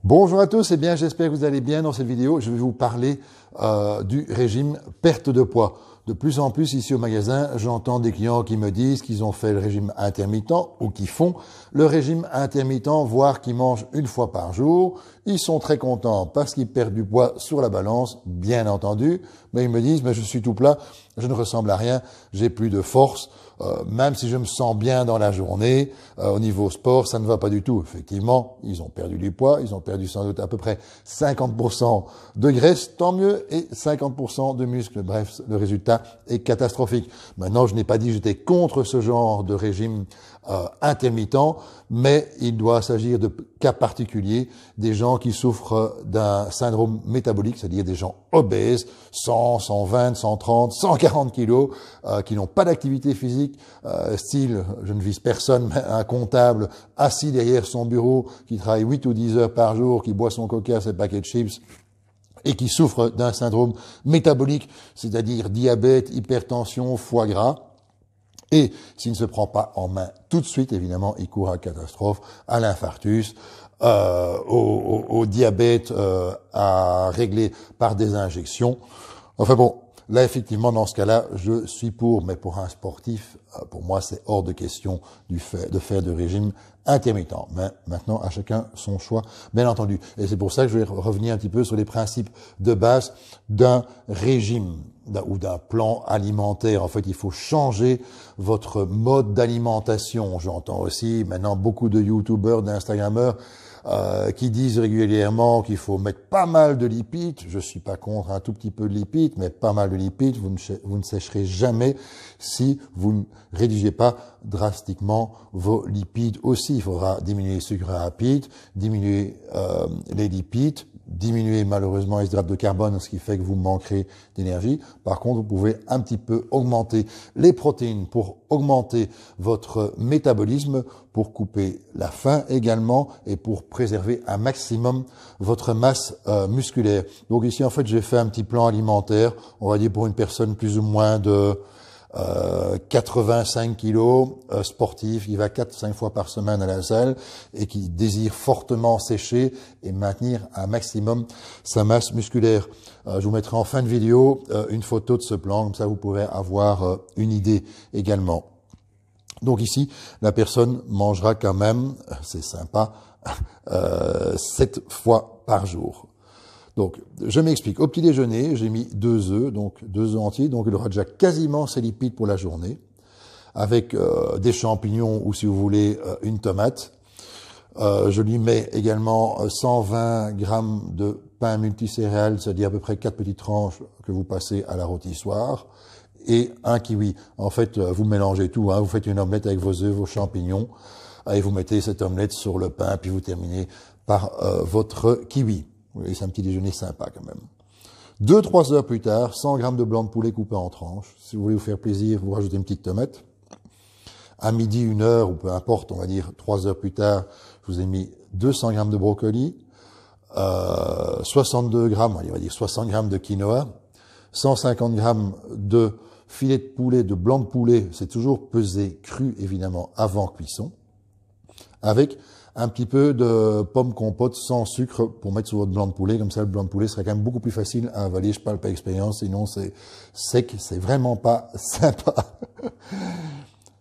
Bonjour à tous, bien j'espère que vous allez bien. Dans cette vidéo, je vais vous parler du régime perte de poids. De plus en plus ici au magasin, j'entends des clients qui me disent qu'ils ont fait le régime intermittent ou qui font le régime intermittent, voire qui mangent une fois par jour. Ils sont très contents parce qu'ils perdent du poids sur la balance, bien entendu, mais ils me disent mais je suis tout plat, je ne ressemble à rien, j'ai plus de force. Même si je me sens bien dans la journée, au niveau sport, ça ne va pas du tout. Effectivement, ils ont perdu du poids, ils ont perdu sans doute à peu près 50% de graisse, tant mieux, et 50% de muscle. Bref, le résultat est catastrophique. Maintenant, je n'ai pas dit que j'étais contre ce genre de régime intermittent, mais il doit s'agir de cas particuliers, des gens qui souffrent d'un syndrome métabolique, c'est-à-dire des gens obèses, 100, 120, 130, 140 kilos, qui n'ont pas d'activité physique, style, je ne vise personne, mais un comptable assis derrière son bureau, qui travaille 8 ou 10 heures par jour, qui boit son coca, ses paquets de chips, et qui souffre d'un syndrome métabolique, c'est-à-dire diabète, hypertension, foie gras. Et s'il ne se prend pas en main tout de suite, évidemment, il court à catastrophe, à l'infarctus, au diabète à régler par des injections. Enfin bon, là, effectivement, dans ce cas-là, je suis pour, mais pour un sportif, pour moi, c'est hors de question de faire de régime intermittent. Mais maintenant, à chacun son choix, bien entendu. Et c'est pour ça que je vais revenir un petit peu sur les principes de base d'un régime ou d'un plan alimentaire. En fait, il faut changer votre mode d'alimentation. J'entends aussi maintenant beaucoup de youtubeurs, d'instagrammeurs qui disent régulièrement qu'il faut mettre pas mal de lipides. Je suis pas contre un tout petit peu de lipides, mais pas mal de lipides. Vous ne sécherez jamais si vous ne rédigez pas drastiquement vos lipides aussi. Il faudra diminuer les sucres rapides, diminuer les lipides, diminuer malheureusement les hydrates de carbone, ce qui fait que vous manquerez d'énergie. Par contre, vous pouvez un petit peu augmenter les protéines pour augmenter votre métabolisme, pour couper la faim également et pour préserver un maximum votre masse musculaire. Donc ici, en fait, j'ai fait un petit plan alimentaire, on va dire pour une personne plus ou moins de 85 kilos, sportif, qui va 4-5 fois par semaine à la salle et qui désire fortement sécher et maintenir un maximum sa masse musculaire. Je vous mettrai en fin de vidéo une photo de ce plan, comme ça vous pourrez avoir une idée également. Donc ici, la personne mangera quand même, c'est sympa, 7 fois par jour. Donc, je m'explique. Au petit déjeuner, j'ai mis 2 œufs, donc 2 œufs entiers, donc il aura déjà quasiment ses lipides pour la journée, avec des champignons ou si vous voulez une tomate. Je lui mets également 120 grammes de pain multicéréales, c'est-à-dire à peu près 4 petites tranches que vous passez à la rôtissoire, et un kiwi. En fait, vous mélangez tout, hein, vous faites une omelette avec vos œufs, vos champignons, et vous mettez cette omelette sur le pain, puis vous terminez par votre kiwi. Oui, c'est un petit déjeuner sympa quand même. 2-3 heures plus tard, 100 grammes de blanc de poulet coupé en tranches. Si vous voulez vous faire plaisir, vous rajoutez une petite tomate. À midi, 1 heure, ou peu importe, on va dire 3 heures plus tard, je vous ai mis 200 grammes de brocoli, 62 grammes, on va dire 60 grammes de quinoa, 150 grammes de filet de poulet, de blanc de poulet, c'est toujours pesé cru, évidemment, avant cuisson, avec un petit peu de pomme compote sans sucre pour mettre sur votre blanc de poulet. Comme ça, le blanc de poulet serait quand même beaucoup plus facile à avaler. Je parle pas d'expérience, sinon c'est sec, c'est vraiment pas sympa.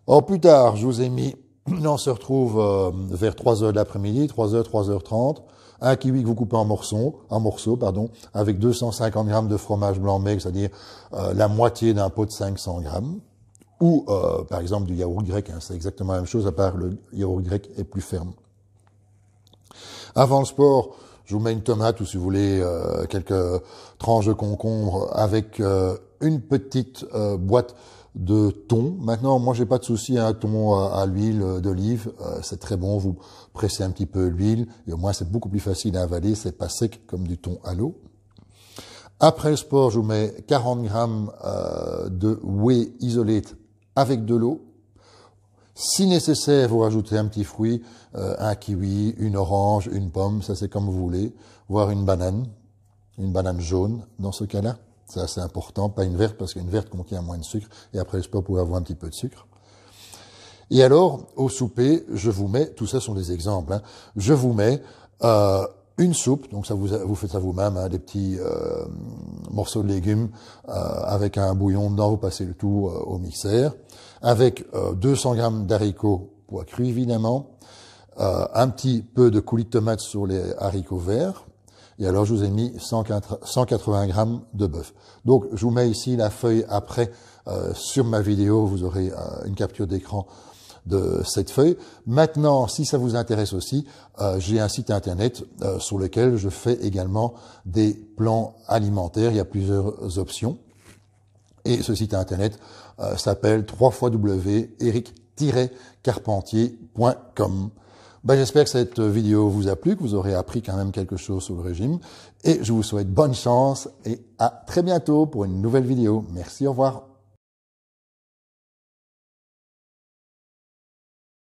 Or, plus tard, je vous ai mis, on se retrouve vers 3 heures de l'après-midi, 3 heures, 3h30, un kiwi que vous coupez en morceaux, avec 250 grammes de fromage blanc maigre, c'est-à-dire la moitié d'un pot de 500 grammes. Ou, par exemple, du yaourt grec, hein, c'est exactement la même chose, à part le yaourt grec est plus ferme. Avant le sport, je vous mets une tomate ou si vous voulez quelques tranches de concombre avec une petite boîte de thon. Maintenant, moi, j'ai pas de souci à un thon à l'huile d'olive. C'est très bon. Vous pressez un petit peu l'huile et au moins, c'est beaucoup plus facile à avaler. C'est pas sec comme du thon à l'eau. Après le sport, je vous mets 40 grammes de whey isolate avec de l'eau. Si nécessaire, vous rajoutez un petit fruit, un kiwi, une orange, une pomme, ça c'est comme vous voulez, voire une banane jaune dans ce cas-là. C'est assez important, pas une verte parce qu'une verte contient moins de sucre et après le sport, vous pouvez avoir un petit peu de sucre. Et alors, au souper, je vous mets, tout ça sont des exemples, hein, je vous mets une soupe, donc ça vous faites ça vous-même, hein, des petits morceaux de légumes avec un bouillon dedans, vous passez le tout au mixeur, avec 200 grammes d'haricots pois crus évidemment, un petit peu de coulis de tomate sur les haricots verts, et alors je vous ai mis 180 grammes de bœuf. Donc je vous mets ici la feuille après sur ma vidéo, vous aurez une capture d'écran de cette feuille. Maintenant, si ça vous intéresse aussi, j'ai un site internet sur lequel je fais également des plans alimentaires. Il y a plusieurs options. Et ce site internet s'appelle www.eric-carpentier.com. J'espère que cette vidéo vous a plu, que vous aurez appris quand même quelque chose sur le régime. Et je vous souhaite bonne chance et à très bientôt pour une nouvelle vidéo. Merci, au revoir.